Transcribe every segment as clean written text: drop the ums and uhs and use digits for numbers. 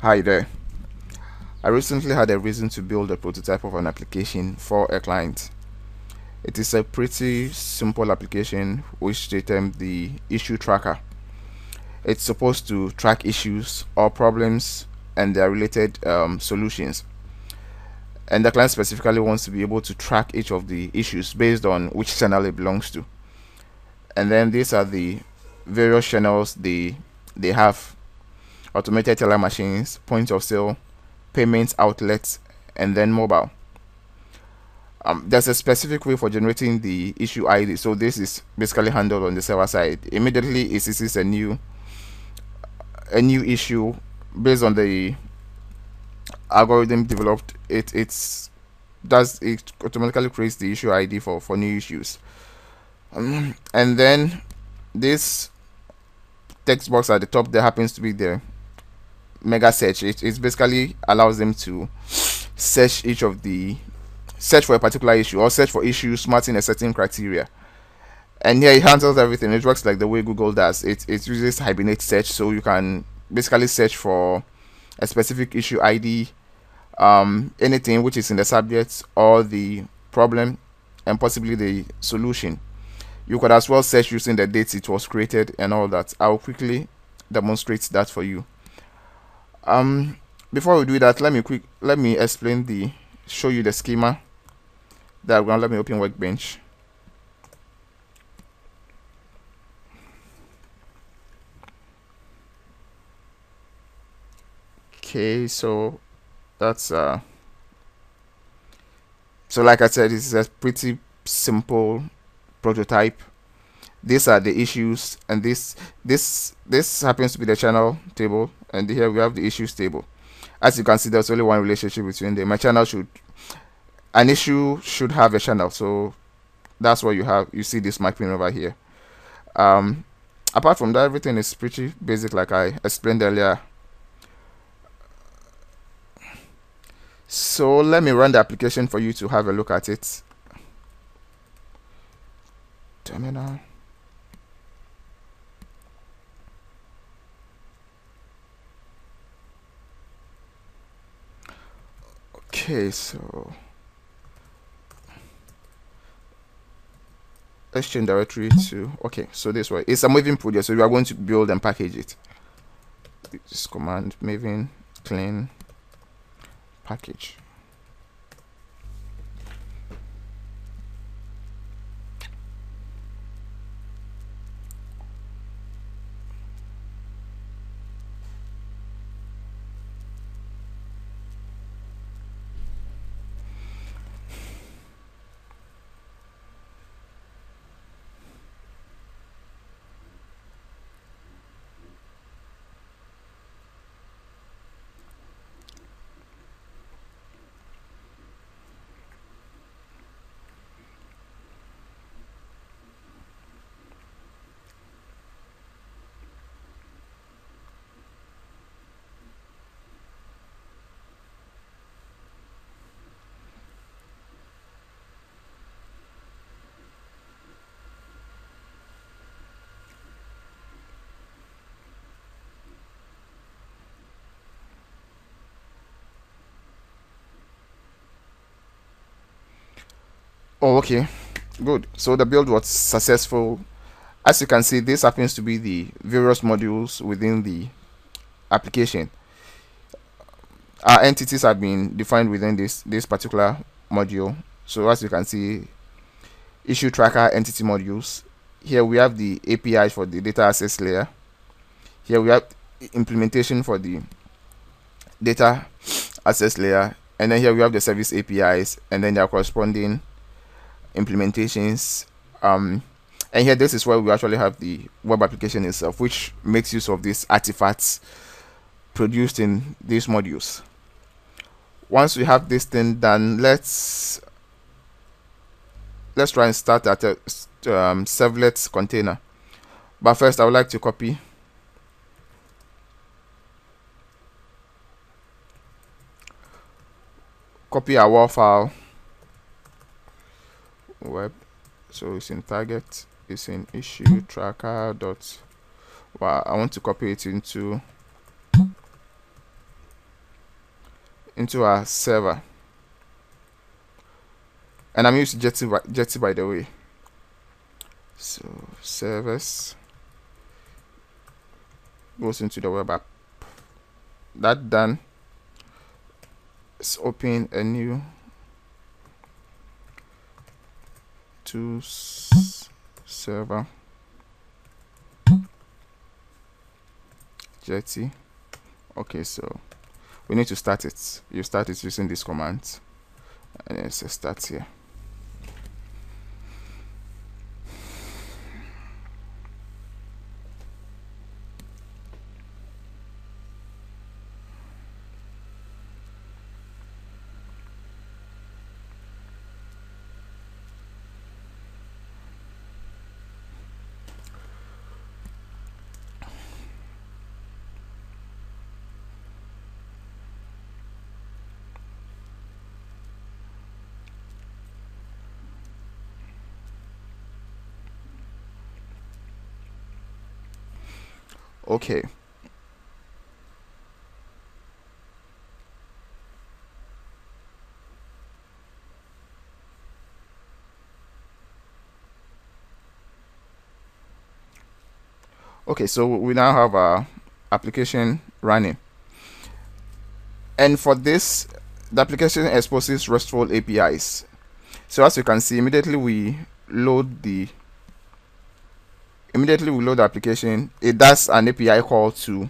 Hi there. I recently had a reason to build a prototype of an application for a client. It is a pretty simple application which they term the issue tracker. It's supposed to track issues or problems and their related solutions. And the client specifically wants to be able to track each of the issues based on which channel it belongs to. And then these are the various channels they have: automated teller machines, point of sale, payments outlets, and then mobile. There's a specific way for generating the issue ID, so this is basically handled on the server side. Immediately it sees a new issue based on the algorithm developed. It automatically creates the issue ID for new issues. And then this text box at the top there happens to be the mega search. It basically allows them to search for a particular issue or search for issues matching a certain criteria. And here it handles everything. It works like the way Google does. It uses Hibernate Search, so you can basically search for a specific issue ID, anything which is in the subject or the problem, and possibly the solution. You could as well search using the dates it was created and all that. I'll quickly demonstrate that for you. Before we do that, let me show you the schema diagram. Let me open Workbench. Okay, so that's so like I said, this is a pretty simple prototype. These are the issues, and this happens to be the channel table, and here we have the issues table. As you can see, there's only one relationship between them. An issue should have a channel, so that's what you see this mapping over here. Apart from that, everything is pretty basic, like I explained earlier. So let me run the application for you to have a look at it. Terminal. Okay, so let's change directory to, okay, so this way it's a moving project, so we are going to build and package it. This command moving clean package. Oh, okay, good. So the build was successful. As you can see, this happens to be the various modules within the application. Our entities have been defined within this particular module. So as you can see, issue tracker entity modules. Here we have the API for the data access layer. Here we have implementation for the data access layer, and then here we have the service APIs and then their corresponding implementations. And here this is where we actually have the web application itself, which makes use of these artifacts produced in these modules. Once we have this thing done, let's try and start at a servlet container. But first I would like to copy our WAR file web. So it's in target, it's in issue tracker dot. Well, I want to copy it into into our server, and I'm using Jetty by the way. So servers goes into the web app. That done. Let's open a new tools server Jetty. Okay, so we need to start it. You start it using this command, and it says start here. Okay. Okay, so we now have our application running, and for this, the application exposes RESTful APIs. So as you can see, immediately we load the application, it does an API call to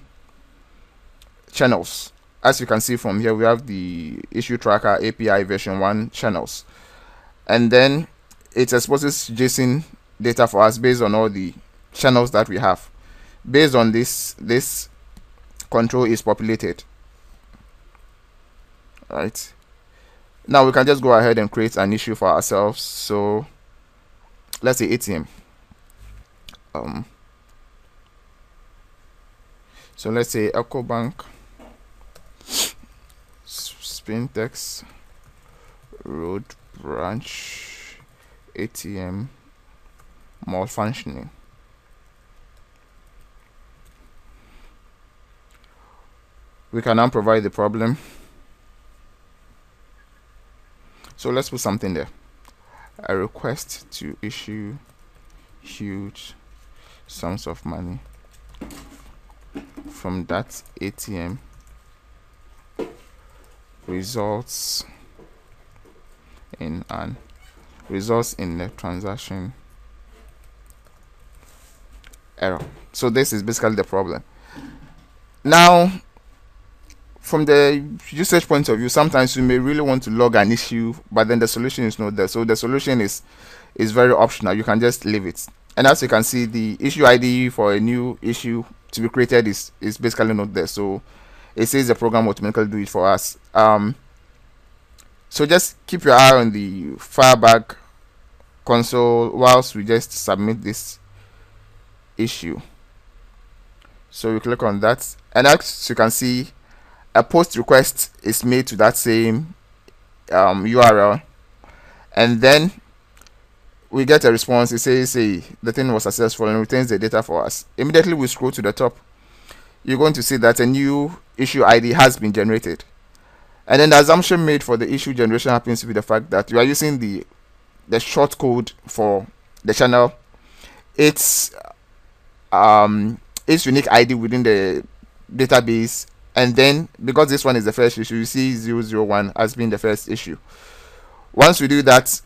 channels. As you can see from here, we have the issue tracker API version 1 channels, and then it exposes JSON data for us based on all the channels that we have. Based on this control is populated. Right, now we can just go ahead and create an issue for ourselves. So let's say ATM. So let's say EcoBank Spintex Road Branch ATM malfunctioning. We can now provide the problem. So let's put something there. A request to issue huge sums of money from that ATM results in a transaction error. So this is basically the problem. Now, from the usage point of view, sometimes you may really want to log an issue, but then the solution is not there. So the solution is very optional. You can just leave it. And as you can see, the issue ID for a new issue to be created is basically not there. So it says the program automatically do it for us. So just keep your eye on the Firebag console whilst we just submit this issue. So we click on that, and as you can see, a post request is made to that same URL, and then we get a response. It says, hey, the thing was successful, and returns the data for us. Immediately we scroll to the top, you're going to see that a new issue ID has been generated, and then the assumption made for the issue generation happens to be the fact that you are using the short code for the channel. It's unique ID within the database. And then, because this one is the first issue, you see 001 as being the first issue. Once we do that,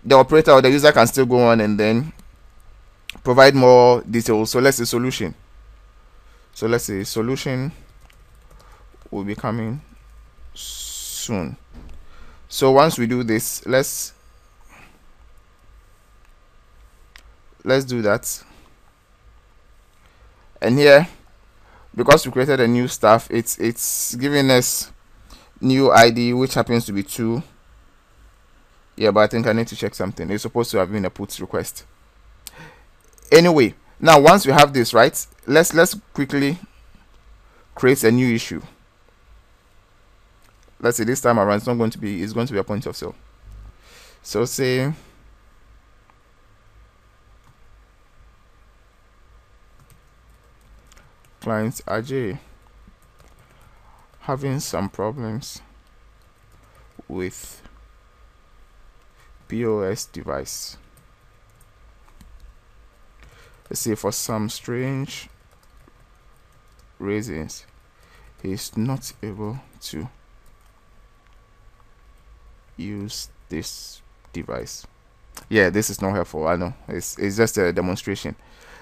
the operator or the user can still go on and then provide more details. So let's say solution. So let's say solution will be coming soon. So once we do this, let's do that. And here, because we created a new stuff, it's giving us new ID, which happens to be 2. Yeah, but I think I need to check something. It's supposed to have been a put request. Anyway, now once we have this, right, let's quickly create a new issue. Let's say this time around it's going to be a point of sale. So say clients RJ having some problems with POS device. Let's say for some strange reasons he is not able to use this device. Yeah, this is not helpful. I know it's just a demonstration.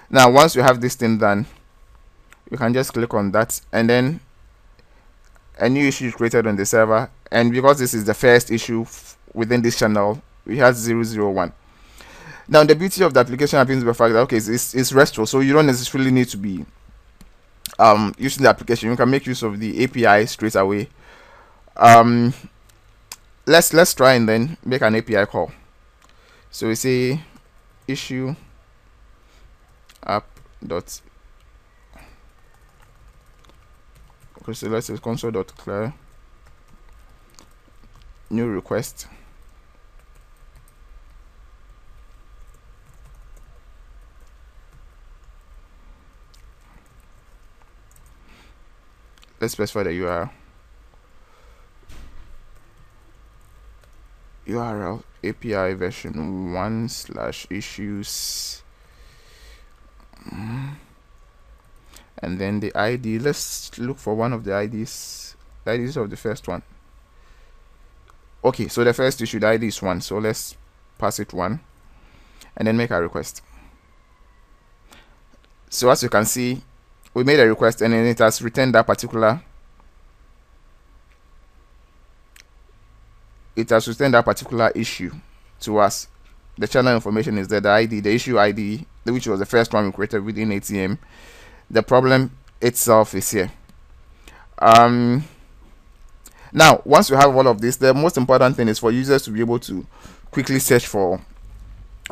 Now once you have this thing done, you can just click on that, and then a new issue is created on the server, and because this is the first issue within this channel, we have 001. Now the beauty of the application happens to the fact that okay, it's RESTful, so you don't necessarily need to be using the application. You can make use of the API straight away. Let's try and then make an API call. So we say issue app dot, okay, so let's say console.clear new request. Let's specify the URL API version 1/issues, and then the ID. Let's look for one of the IDs of the first one. Okay, so the first issue, the ID is 1, so let's pass it 1 and then make a request. So as you can see, we made a request and then it has returned that particular issue to us. The channel information is there, the ID, the issue ID, which was the first one we created within ATM. The problem itself is here. Now once you have all of this, the most important thing is for users to be able to quickly search for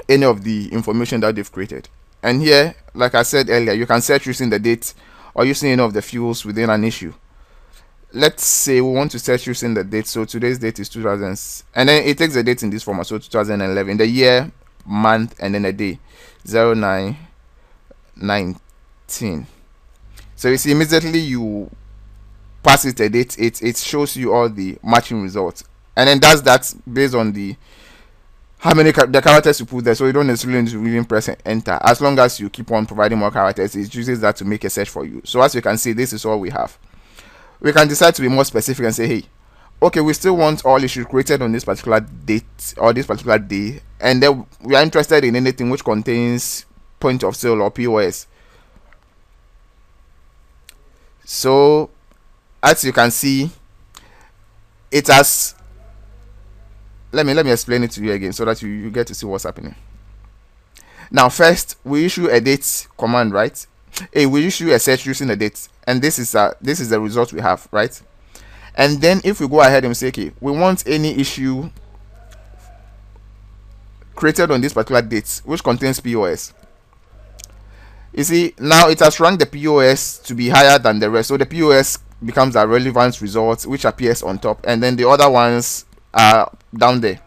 any of the information that they've created. And here, like I said earlier, you can search using the date or using any of the fields within an issue. Let's say we want to search using the date, so today's date is 2000, and then it takes the date in this format, so 2011, the year, month, and then the day, 09/19. So you see, immediately you pass it a date, it shows you all the matching results, and then does that based on the how many the characters you put there. So you don't necessarily need to even press enter. As long as you keep on providing more characters, it uses that to make a search for you. So as you can see, this is all we have. We can decide to be more specific and say, hey, okay, we still want all issues created on this particular date or this particular day, and then we are interested in anything which contains point of sale or POS. So as you can see, it has, let me explain it to you again so that you get to see what's happening. Now first, we issue a date command, right? We issue a search using a date, and this is the result we have, right? And then if we go ahead and say, okay, we want any issue created on this particular date which contains POS. You see, now it has ranked the POS to be higher than the rest, so the POS becomes a relevant result which appears on top, and then the other ones are down there,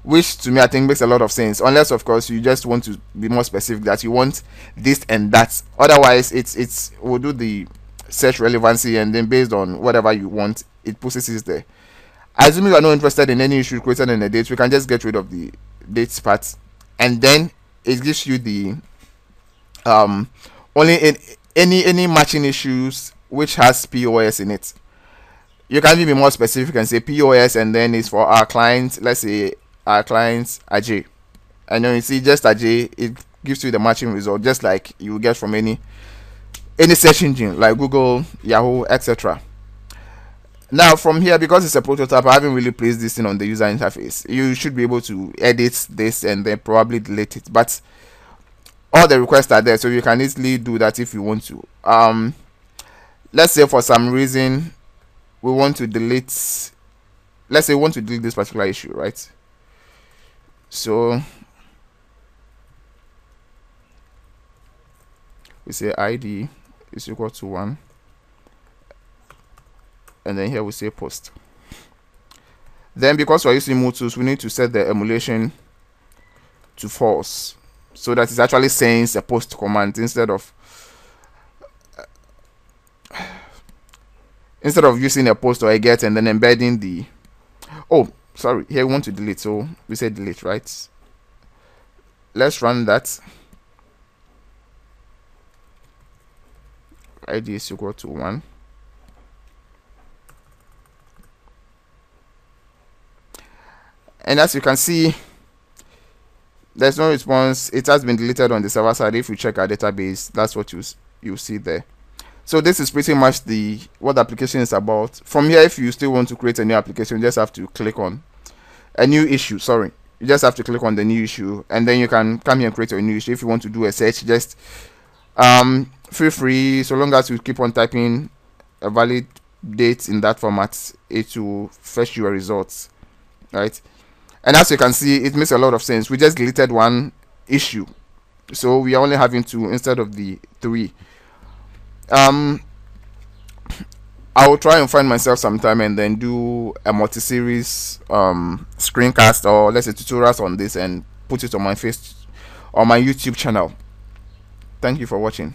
which to me I think makes a lot of sense, unless of course you just want to be more specific that you want this and that. Otherwise it's we'll do the search relevancy, and then based on whatever you want, it pushes it there. Assuming you are not interested in any issue created in a date, we can just get rid of the dates part, and then it gives you the only in any matching issues which has POS in it. You can even be more specific and say POS, and then it's for our clients. Let's say our clients Ajay, and then you see just Ajay, it gives you the matching result just like you get from any search engine like Google, Yahoo, etc. Now from here, because it's a prototype, I haven't really placed this thing on the user interface. You should be able to edit this and then probably delete it, but all the requests are there, so you can easily do that if you want to. Let's say for some reason we want to delete, let's say we want to delete this particular issue, right? So we say ID is equal to 1, and then here we say post. Then because we're using Mootools, we need to set the emulation to false, so that it actually sends a post command instead of using a post or a get and then embedding the, oh, sorry, here we want to delete, so we say delete, right? Let's run that. ID is equal to 1. And as you can see, there's no response. It has been deleted on the server side. If you check our database, that's what you see there. So this is pretty much what the application is about. From here, if you still want to create a new application, you just have to click on a new issue. Sorry, you just have to click on the new issue, and then you can come here and create a new issue. If you want to do a search, just feel free. So long as you keep on typing a valid date in that format, it will fetch your results, right? And as you can see, it makes a lot of sense. We just deleted one issue, so we are only having 2 instead of the 3. I will try and find myself sometime and then do a multi-series screencast, or let's say tutorials on this, and put it on my YouTube channel. Thank you for watching.